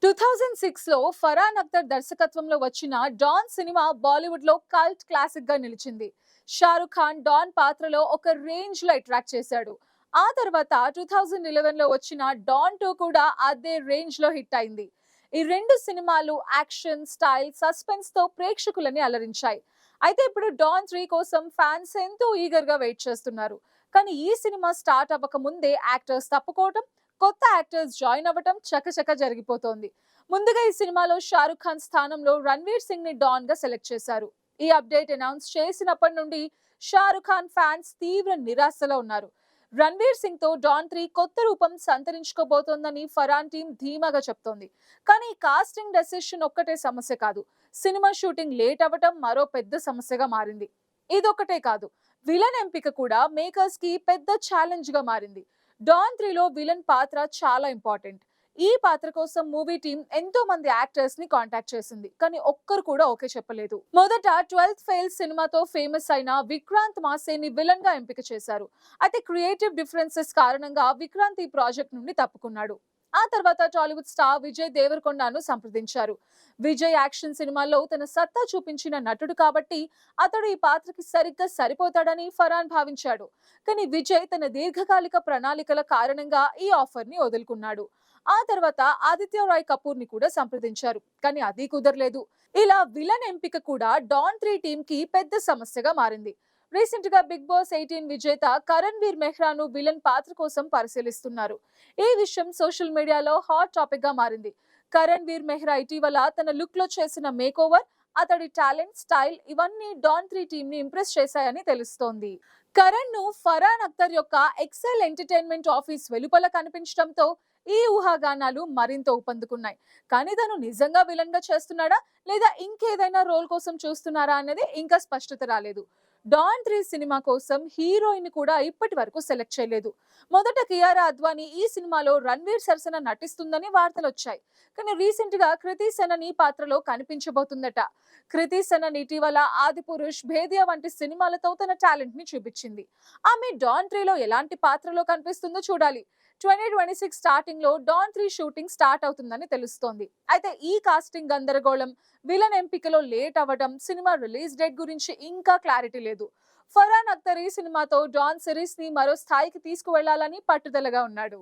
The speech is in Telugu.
2006లో ఫరాన్ అఖ్తర్ దర్శకత్వంలో వచ్చిన డాన్ సినిమా బాలీవుడ్ లో కల్ట్ క్లాసిక్ గా నిలిచింది. షారుఖ్ ఖాన్ డాన్ పాత్రలో ఒక రేంజ్ లో అట్రాక్ట్ చేశాడు. ఆ తర్వాత 2011లో వచ్చిన డాన్ 2 కూడా అదే రేంజ్ లో హిట్ అయింది. ఈ రెండు సినిమాలు యాక్షన్, స్టైల్, సస్పెన్స్ తో ప్రేక్షకులని అలరించాయి. అయితే ఇప్పుడు డాన్ 3 కోసం ఫ్యాన్స్ ఎంతో ఈగర్ గా వెయిట్ చేస్తున్నారు. కానీ ఈ సినిమా స్టార్ట్ అవ్వక ముందే యాక్టర్స్ తప్పుకోవడం, కొత్త యాక్టర్స్ జాయిన్ అవ్వటం చకచక జరిగిపోతోంది. ముందుగా ఈ సినిమాలో షారుఖ్ ఖాన్ స్థానంలో రణ్వీర్ సింగ్ ని డాన్ గా సెలెక్ట్ చేశారు. ఈ అప్డేట్ అనౌన్స్ చేసినప్పటి నుండి షారుఖ్ ఖాన్ ఫ్యాన్స్ తీవ్ర నిరాశలో ఉన్నారు. రణ్వీర్ సింగ్ తో డాన్ 3 కొత్త రూపం సంతరించుకోబోతోందని ఫరాన్ టీం ధీమాగా చెప్తోంది. కానీ ఈ కాస్టింగ్ డెసిషన్ ఒక్కటే సమస్య కాదు. సినిమా షూటింగ్ లేట్ అవ్వటం మరో పెద్ద సమస్యగా మారింది. ఇదొక్కటే కాదు, విలన్ ఎంపిక కూడా మేకర్స్ కి పెద్ద ఛాలెంజ్ గా మారింది. డాన్ 3లో విలన్ పాత్ర చాలా ఇంపార్టెంట్. ఈ పాత్ర కోసం మూవీ టీం ఎంతో మంది యాక్టర్స్ ని కాంటాక్ట్ చేసింది, కానీ ఒక్కరు కూడా ఓకే చెప్పలేదు. మొదట 12th ఫెయిల్ సినిమాతో ఫేమస్ అయిన విక్రాంత్ మాసేని విలన్ గా ఎంపిక చేశారు. అయితే క్రియేటివ్ డిఫరెన్సెస్ కారణంగా విక్రాంత్ ఈ ప్రాజెక్ట్ నుండి తప్పుకున్నాడు. ఆ తర్వాత టాలీవుడ్ స్టార్ విజయ్ దేవరకొండను సంప్రదించారు. విజయ్ యాక్షన్ సినిమాల్లో తన సత్తా చూపించిన నటుడు కాబట్టి అతడు ఈ పాత్రకి సరిగ్గా సరిపోతాడని ఫరాన్ భావించాడు. కానీ విజయ్ తన దీర్ఘకాలిక ప్రణాళికల కారణంగా ఈ ఆఫర్ ని వదులుకున్నాడు. ఆ తర్వాత ఆదిత్య రాయ్ కపూర్ ని కూడా సంప్రదించారు, కానీ అది కుదరలేదు. ఇలా విలన్ ఎంపిక కూడా డాన్ 3 టీమ్ కి పెద్ద సమస్యగా మారింది. రీసెంట్ గా బిగ్ బాస్ 18 విజేత కరణ్ వీర్ మెహ్రాను విలన్ పాత్ర కోసం పరిశీలిస్తున్నారు. ఈ విషయం సోషల్ మీడియాలో హాట్ టాపిక్ గా మారింది. కరణ్ వీర్ మెహ్రా ఇటీవల తన లుక్ లో చేసిన మేక్ ఓవర్, అతడి టాలెంట్, స్టైల్ ఇవన్నీ డాన్ 3 టీమ్ ని ఇంప్రెస్ చేశాయని తెలుస్తోంది. కరణ్ ను ఫరాన్ అఖ్తర్ యొక్క ఎక్సెల్ ఎంటర్టైన్మెంట్ ఆఫీస్ వెలుపల కనిపించడంతో ఈ ఊహాగానాలు మరింత ఊపందుకున్నాయి. కానీ తను నిజంగా విలన్ గా చేస్తున్నాడా, లేదా ఇంకేదైనా రోల్ కోసం చూస్తున్నారా అనేది ఇంకా స్పష్టత రాలేదు. డాన్ 3 సినిమా కోసం హీరోయిన్ కూడా ఇప్పటి వరకు సెలెక్ట్ చేయలేదు. మొదట కియారా అద్వానీ ఈ సినిమాలో రణ్వీర్ సరసన నటిస్తుందని వార్తలు వచ్చాయి. కానీ రీసెంట్ గా కృతి సెనన్ ఈ పాత్రలో కనిపించబోతుందట. కృతి సెనన్ ఇటీవల ఆదిపురుష్, భేదియా వంటి సినిమాలతో తన టాలెంట్ ని చూపించింది. ఆమె డాన్ 3లో ఎలాంటి పాత్రలో కనిపిస్తుందో చూడాలి. 2026 స్టార్టింగ్ లో డాన్ 3 షూటింగ్ స్టార్ట్ అవుతుందని తెలుస్తోంది. అయితే ఈ కాస్టింగ్ గందరగోళం, విలన్ ఎంపికలో లేట్ అవ్వడం, సినిమా రిలీజ్ డేట్ గురించి ఇంకా క్లారిటీ లేదు. ఫరాన్ అఖ్తర్ ఈ సినిమాతో డాన్ సిరీస్ ని మరో స్థాయికి తీసుకువెళ్లాలని పట్టుదలగా ఉన్నాడు.